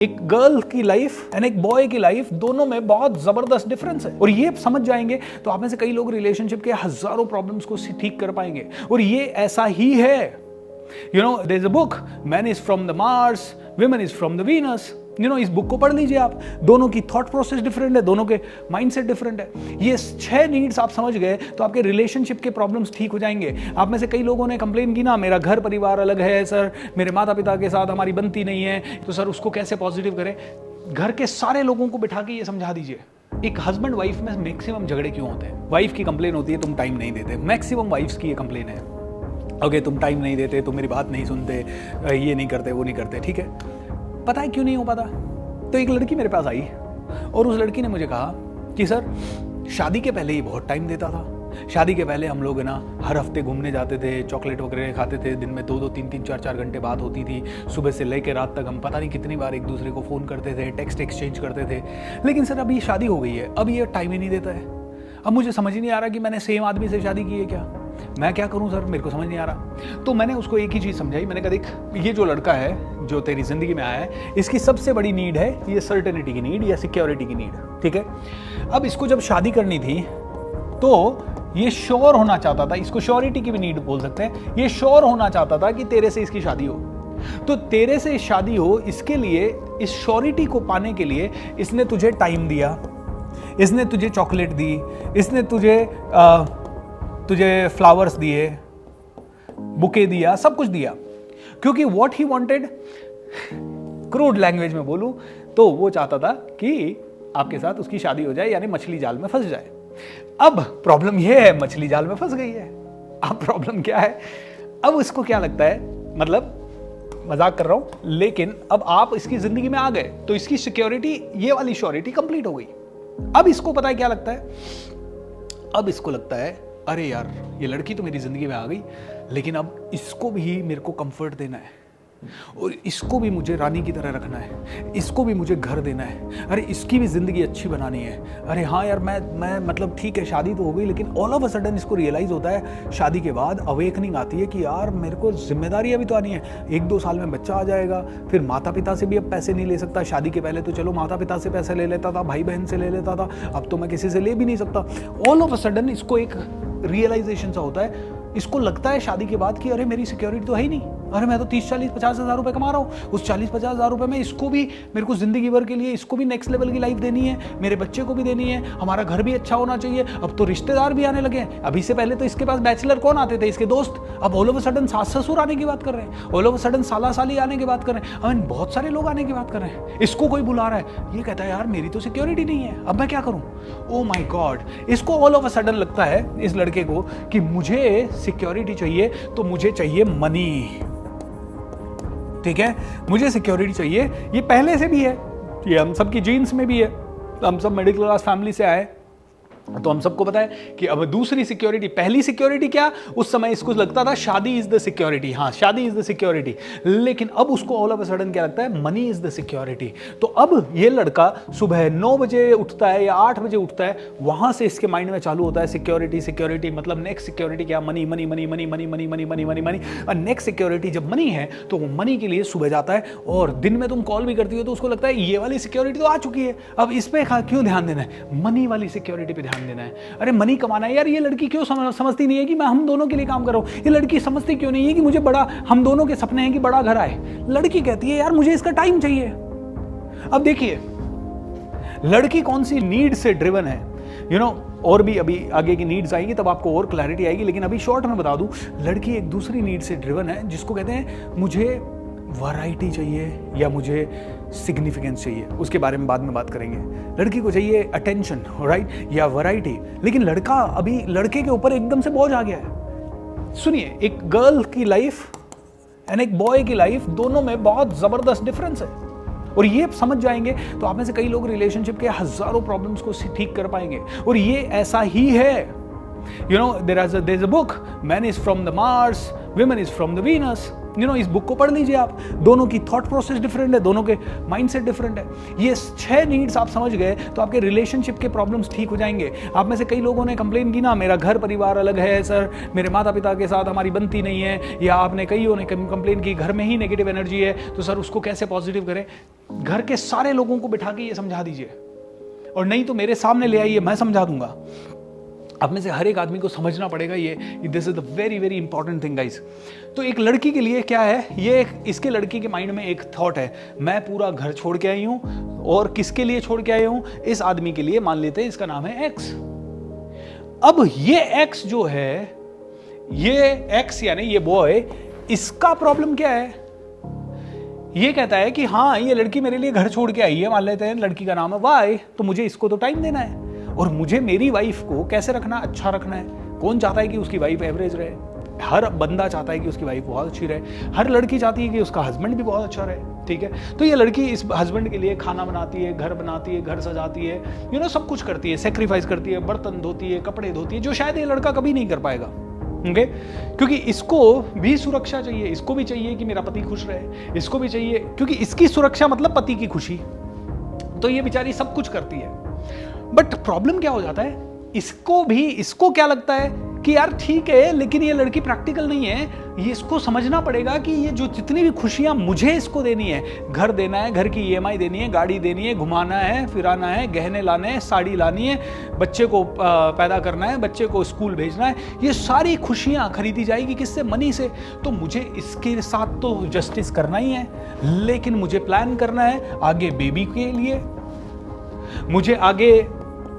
एक गर्ल की life and एक बॉय की लाइफ दोनों में बहुत जबरदस्त डिफरेंस है। और ये समझ जाएंगे तो आप में से कई लोग रिलेशनशिप के हजारों प्रॉब्लम्स को ठीक कर पाएंगे। और ये ऐसा ही है। You know there is a book, man is from the Mars, women is from the Venus. इस बुक को पढ़ लीजिए आप। दोनों की थॉट प्रोसेस डिफरेंट है, दोनों के माइंडसेट डिफरेंट है। ये 6 नीड्स आप समझ गए तो आपके रिलेशनशिप के प्रॉब्लम्स ठीक हो जाएंगे। आप में से कई लोगों ने कंप्लेन की ना, मेरा घर परिवार अलग है सर, मेरे माता पिता के साथ हमारी बनती नहीं है, तो सर उसको कैसे पॉजिटिव करें। घर के सारे लोगों को बिठा के ये समझा दीजिए, एक हस्बैंड वाइफ में मैक्सिमम झगड़े क्यों होते हैं। वाइफ की कंप्लेन होती है तुम टाइम नहीं देते, मैक्सिमम वाइफ्स की ये कंप्लेन है। ओके, तुम टाइम नहीं देते, तुम मेरी बात नहीं सुनते, ये नहीं करते, वो नहीं करते। ठीक है, पता है क्यों नहीं हो पाता? तो एक लड़की मेरे पास आई और उस लड़की ने मुझे कहा कि सर शादी के पहले ही बहुत टाइम देता था। शादी के पहले हम लोग ना हर हफ्ते घूमने जाते थे, चॉकलेट वगैरह खाते थे, दिन में 2-2, 3-3, 4-4 घंटे बात होती थी। सुबह से लेकर रात तक हम पता नहीं कितनी बार एक दूसरे को फ़ोन करते थे, टेक्स्ट एक्सचेंज करते थे। लेकिन सर अभी शादी हो गई है, अब ये टाइम ही नहीं देता है। अब मुझे समझ ही नहीं आ रहा कि मैंने सेम आदमी से शादी की है क्या, मैं क्या करूं सर, मेरे को समझ नहीं आ रहा। तो मैंने उसको एक ही चीज़ समझाई। मैंने कहा देख, ये जो लड़का है जो तेरी जिंदगी में आया है, इसकी सबसे बड़ी नीड है ये सर्टेनिटी की नीड या सिक्योरिटी की नीड। ठीक है, अब इसको जब शादी करनी थी तो ये श्योर होना चाहता था, इसको श्योरिटी की भी नीड बोल सकते हैं। ये श्योर होना चाहता था कि तेरे से इसकी शादी हो। तो तेरे से शादी हो, इसके लिए, इस श्योरिटी को पाने के लिए इसने तुझे टाइम दिया, इसने तुझे चॉकलेट दी, इसने तुझे फ्लावर्स दिए, बुके दिया, सब कुछ दिया। क्योंकि what he wanted, crude language में बोलूं तो वो चाहता था कि आपके साथ उसकी शादी हो जाए, यानी मछली जाल में फंस जाए। अब प्रॉब्लम ये है, मछली जाल में फंस गई है। अब प्रॉब्लम क्या है, अब उसको क्या लगता है, मतलब मजाक कर रहा हूं, लेकिन अब आप इसकी जिंदगी में आ गए तो इसकी सिक्योरिटी, ये वाली श्योरिटी कंप्लीट हो गई। अब इसको पता है क्या लगता है, अब इसको लगता है अरे यार ये लड़की तो मेरी जिंदगी में आ गई, लेकिन अब इसको भी मेरे को कंफर्ट देना है और इसको भी मुझे रानी की तरह रखना है, इसको भी मुझे घर देना है, अरे इसकी भी जिंदगी अच्छी बनानी है। अरे हाँ यार, मैं मतलब ठीक है शादी तो हो गई, लेकिन ऑल ऑफ अ सडन इसको रियलाइज होता है, शादी के बाद अवेकनिंग आती है कि यार मेरे को जिम्मेदारियां भी तो आनी है। 1-2 साल में बच्चा आ जाएगा, फिर माता पिता से भी अब पैसे नहीं ले सकता। शादी के पहले तो चलो माता पिता से पैसे ले लेता था, भाई बहन से ले लेता था, अब तो मैं किसी से ले भी नहीं सकता। ऑल ऑफ अ सडन इसको एक रियलाइजेशन सा होता है, इसको लगता है शादी के बाद कि अरे मेरी सिक्योरिटी तो है ही नहीं, अरे मैं तो 30-40-50 हज़ार रुपए कमा रहा हूँ, उस 40-50 हज़ार रुपए में इसको भी, मेरे को जिंदगी भर के लिए इसको भी नेक्स्ट लेवल की लाइफ देनी है, मेरे बच्चे को भी देनी है, हमारा घर भी अच्छा होना चाहिए। अब तो रिश्तेदार भी आने लगे हैं, अभी से पहले तो इसके पास बैचलर कौन आते थे, इसके दोस्त। अब ऑल ऑफ अ सडन सास ससुर आने की बात कर रहे हैं, ऑल ऑफ अ सडन साला साली आने की बात कर रहे हैं, अब बहुत सारे लोग आने की बात कर रहे हैं। इसको कोई बुला रहा है, ये कहता है यार मेरी तो सिक्योरिटी नहीं है, अब मैं क्या करूँ। ओ माई गॉड, इसको ऑल ऑफ अ सडन लगता है, इस लड़के को, कि मुझे सिक्योरिटी चाहिए तो मुझे चाहिए मनी। ठीक है, मुझे सिक्योरिटी चाहिए, ये पहले से भी है, ये हम सबकी जीन्स में भी है। हम सब मिडिल क्लास फैमिली से आए तो हम सबको पता है कि अब दूसरी सिक्योरिटी, पहली सिक्योरिटी क्या, उस समय इसको लगता था शादी इज द सिक्योरिटी। हाँ, शादी इज द सिक्योरिटी, लेकिन अब उसको ऑल ऑफ अ सडन क्या लगता है, मनी इज द सिक्योरिटी। तो अब ये लड़का सुबह 9 बजे उठता है या 8 बजे उठता है, वहां से इसके माइंड में चालू होता है सिक्योरिटी, सिक्योरिटी मतलब नेक्स्ट सिक्योरिटी क्या, money money money money money money money money money money. और नेक्स्ट सिक्योरिटी जब मनी है तो वो मनी के लिए सुबह जाता है, और दिन में तुम कॉल भी करती हो तो उसको लगता है ये वाली सिक्योरिटी तो आ चुकी है, अब इस पे क्यों ध्यान देना है, मनी वाली सिक्योरिटी पे ध्यान देना है। अरे मनी कमाना है यार। ये लड़की क्यों समझती नहीं है कि मैं हम दोनों के लिए काम कर रहा हूं। ये लड़की समझती क्यों नहीं है कि मुझे बड़ा, हम दोनों के सपने हैं कि बड़ा घर आए। लड़की कहती है यार मुझे इसका टाइम चाहिए। अब देखिए लड़की कौन सी नीड से ड्रिवन है, और भी अभी आगे की नीड्स आएगी तब आपको और क्लैरिटी आएगी, लेकिन अभी शॉर्ट में बता दूं, लड़की एक दूसरी नीड से ड्रिवन है जिसको कहते हैं मुझे वैरायटी चाहिए या मुझे सिग्निफिकेंस चाहिए। उसके बारे में बाद में बात करेंगे। लड़की को चाहिए अटेंशन, राइट, या वैरायटी, लेकिन लड़का अभी लड़के के ऊपर एकदम से बोझ आ गया है। सुनिए, एक गर्ल की लाइफ एंड एक बॉय की लाइफ दोनों में बहुत जबरदस्त डिफरेंस है। और ये समझ जाएंगे तो आप में से कई लोग रिलेशनशिप के हजारों प्रॉब्लम्स को ठीक कर पाएंगे। और ये ऐसा ही है। There is a book, man is from the Mars, women is from the Venus. इस बुक को पढ़ लीजिए आप। दोनों की थॉट प्रोसेस डिफरेंट है, दोनों के माइंडसेट डिफरेंट है। ये 6 नीड्स आप समझ गए तो आपके रिलेशनशिप के प्रॉब्लम्स ठीक हो जाएंगे। आप में से कई लोगों ने कंप्लेन की ना, मेरा घर परिवार अलग है सर, मेरे माता पिता के साथ हमारी बनती नहीं है, या आपने कईयों ने कंप्लेन की घर में ही नेगेटिव एनर्जी है, तो सर उसको कैसे पॉजिटिव करें। घर के सारे लोगों को बिठा के ये समझा दीजिए, और नहीं तो मेरे सामने ले आइए, मैं समझा दूंगा। आप में से हर एक आदमी को समझना पड़ेगा ये, this is the very very important thing guys. तो एक लड़की के लिए क्या है, ये इसके लड़की के माइंड में एक थॉट है, मैं पूरा घर छोड़ के आई हूं, और किसके लिए छोड़ के आई हूं, इस आदमी के लिए, मान लेते हैं इसका नाम है एक्स। अब ये एक्स जो है, ये एक्स यानी ये बॉय, इसका प्रॉब्लम क्या है, ये कहता है कि हाँ ये लड़की मेरे लिए घर छोड़ के आई है, मान लेते हैं लड़की का नाम है वाई, तो मुझे इसको तो टाइम देना है, और मुझे मेरी वाइफ को कैसे रखना, अच्छा रखना है। कौन चाहता है कि उसकी वाइफ एवरेज रहे, हर बंदा चाहता है कि उसकी वाइफ बहुत अच्छी रहे, हर लड़की चाहती है कि उसका हस्बैंड भी बहुत अच्छा रहे, ठीक है। तो ये लड़की इस हस्बैंड के लिए खाना बनाती है, घर बनाती है, घर सजाती है, सब कुछ करती है, सेक्रीफाइस करती है, बर्तन धोती है, कपड़े धोती है, जो शायद ये लड़का कभी नहीं कर पाएगा, ओके। क्योंकि इसको भी सुरक्षा चाहिए, इसको भी चाहिए कि मेरा पति खुश रहे, इसको भी चाहिए, क्योंकि इसकी सुरक्षा मतलब पति की खुशी, तो ये बेचारी सब कुछ करती है। बट प्रॉब्लम क्या हो जाता है, इसको क्या लगता है कि यार ठीक है, लेकिन ये लड़की प्रैक्टिकल नहीं है, ये इसको समझना पड़ेगा कि ये जो जितनी भी खुशियां मुझे इसको देनी है, घर देना है, घर की EMI देनी है, गाड़ी देनी है, घुमाना है, फिराना है, गहने लाने हैं, साड़ी लानी है, बच्चे को पैदा करना है, बच्चे को स्कूल भेजना है, ये सारी खुशियां खरीदी जाएगी किससे, मनी से। तो मुझे इसके साथ तो जस्टिस करना ही है, लेकिन मुझे प्लान करना है आगे बेबी के लिए, मुझे आगे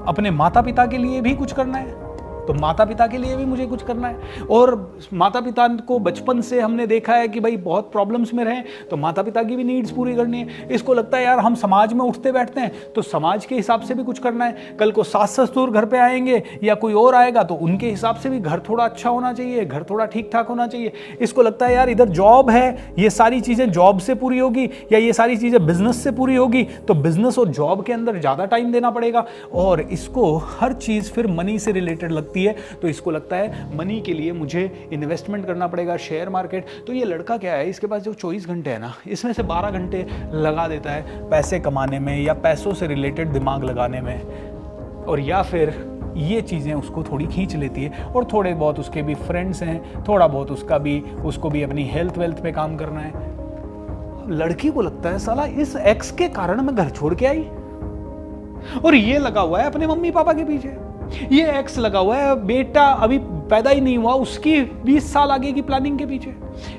अपने माता पिता के लिए भी कुछ करना है, तो माता पिता के लिए भी मुझे कुछ करना है। और माता पिता को बचपन से हमने देखा है कि भाई बहुत प्रॉब्लम्स में रहे, तो माता पिता की भी नीड्स पूरी करनी है। इसको लगता है यार हम समाज में उठते बैठते हैं, तो समाज के हिसाब से भी कुछ करना है। कल को सास ससुर घर पे आएंगे या कोई और आएगा, तो उनके हिसाब से भी घर थोड़ा अच्छा होना चाहिए, घर थोड़ा ठीक ठाक होना चाहिए। इसको लगता है यार इधर जॉब है, ये सारी चीज़ें जॉब से पूरी होगी, या ये सारी चीज़ें बिजनेस से पूरी होगी, तो बिजनेस और जॉब के अंदर ज़्यादा टाइम देना पड़ेगा। और इसको हर चीज़ फिर मनी से रिलेटेड लगती है, तो इसको लगता है मनी के लिए मुझे इन्वेस्टमेंट करना पड़ेगा, शेयर मार्केट। तो ये लड़का क्या है, इसके पास जो 24 घंटे है ना, इसमें से 12 घंटे लगा देता है पैसे कमाने में, या पैसों से रिलेटेड दिमाग लगाने में, और या फिर ये चीज़ें उसको थोड़ी खींच लेती है। और थोड़े बहुत उसके भी फ्रेंड्स हैं, थोड़ा बहुत उसको भी अपनी हेल्थ वेल्थ पे काम करना है। लड़की को लगता है साला इस एक्स के कारण मैं घर छोड़ के आई, और ये लगा हुआ है अपने मम्मी पापा के पीछे, ये एक्स लगा हुआ है बेटा अभी पैदा ही नहीं हुआ उसकी 20 साल आगे की प्लानिंग के पीछे,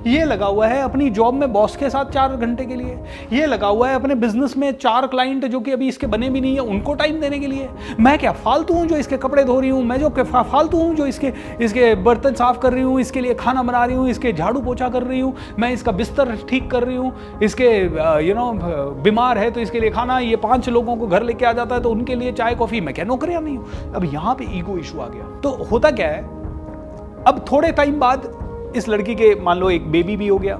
ये लगा हुआ है अपनी जॉब में बॉस के साथ 4 घंटे के लिए, ये लगा हुआ है अपने बिजनेस में 4 क्लाइंट जो कि अभी इसके बने भी नहीं है उनको टाइम देने के लिए। मैं क्या फालतू हूँ जो इसके कपड़े धो रही हूँ, मैं जो फालतू हूँ जो इसके बर्तन साफ कर रही हूँ, इसके लिए खाना बना रही हूँ, इसके झाड़ू पोछा कर रही हूँ, मैं इसका बिस्तर ठीक कर रही हूँ, इसके बीमार है तो इसके लिए खाना, ये 5 लोगों को घर लेके आ जाता है तो उनके लिए चाय कॉफी, मैं क्या नौकरियां नहीं हूँ। अब यहाँ पे ईगो इशू आ गया। तो होता क्या है, अब थोड़े टाइम बाद इस लड़की के मान लो एक बेबी भी हो गया।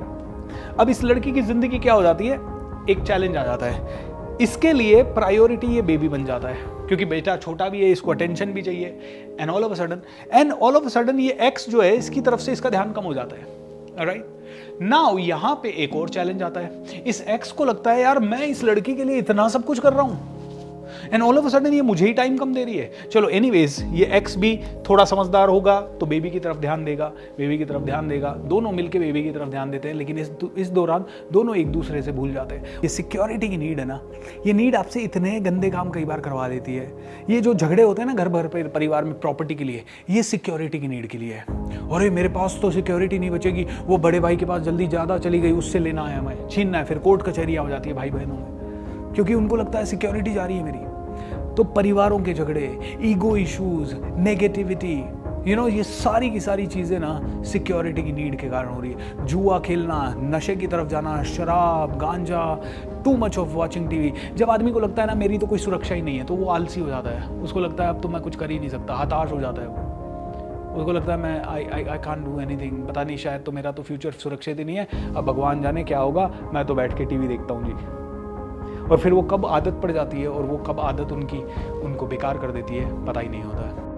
अब इस लड़की की जिंदगी क्या हो जाती है, एक चैलेंज आ जाता है, इसके लिए प्रायोरिटी ये बेबी बन जाता है, क्योंकि बेटा छोटा भी है, इसको अटेंशन भी चाहिए। And all of a sudden ये एक्स जो है इसकी तरफ से इसका ध्यान कम हो जाता है। राइट नाउ यहाँ पे एक और चैलेंज आता है, इस एक्स को लगता है यार मैं इस लड़की के लिए इतना सब कुछ कर रहा हूँ, and all of a sudden ये मुझे ही टाइम कम दे रही है। चलो एनीवेज ये एक्स भी थोड़ा समझदार होगा तो बेबी की तरफ ध्यान देगा, दोनों मिलके बेबी की तरफ ध्यान देते हैं। लेकिन इस दौरान दोनों एक दूसरे से भूल जाते हैं। ये सिक्योरिटी की नीड है ना, ये नीड आपसे इतने गंदे काम कई बार करवा देती है। ये जो झगड़े होते हैं ना घर भर परिवार में प्रॉपर्टी के लिए, ये सिक्योरिटी की नीड के लिए है। और मेरे पास तो सिक्योरिटी नहीं बचेगी, वो बड़े भाई के पास जल्दी ज़्यादा चली गई, उससे लेना है, हमें छीनना है, फिर कोर्ट कचहरियाँ हो जाती है भाई बहनों में, क्योंकि उनको लगता है सिक्योरिटी जा रही है मेरी। तो परिवारों के झगड़े, ईगो इश्यूज, नेगेटिविटी, ये सारी की सारी चीज़ें ना सिक्योरिटी की नीड के कारण हो रही है। जुआ खेलना, नशे की तरफ जाना, शराब, गांजा, too much of watching TV. जब आदमी को लगता है ना मेरी तो कोई सुरक्षा ही नहीं है, तो वो आलसी हो जाता है। उसको लगता है अब तो मैं कुछ कर ही नहीं सकता, हताश हो जाता है वो। उसको लगता है मैं आई कांट डू एनीथिंग, पता नहीं शायद तो मेरा तो फ्यूचर सुरक्षित ही नहीं है, अब भगवान जाने क्या होगा, मैं तो बैठ के टीवी देखता हूँ जी। और फिर वो कब आदत पड़ जाती है और वो कब आदत उनको बेकार कर देती है, पता ही नहीं होता है।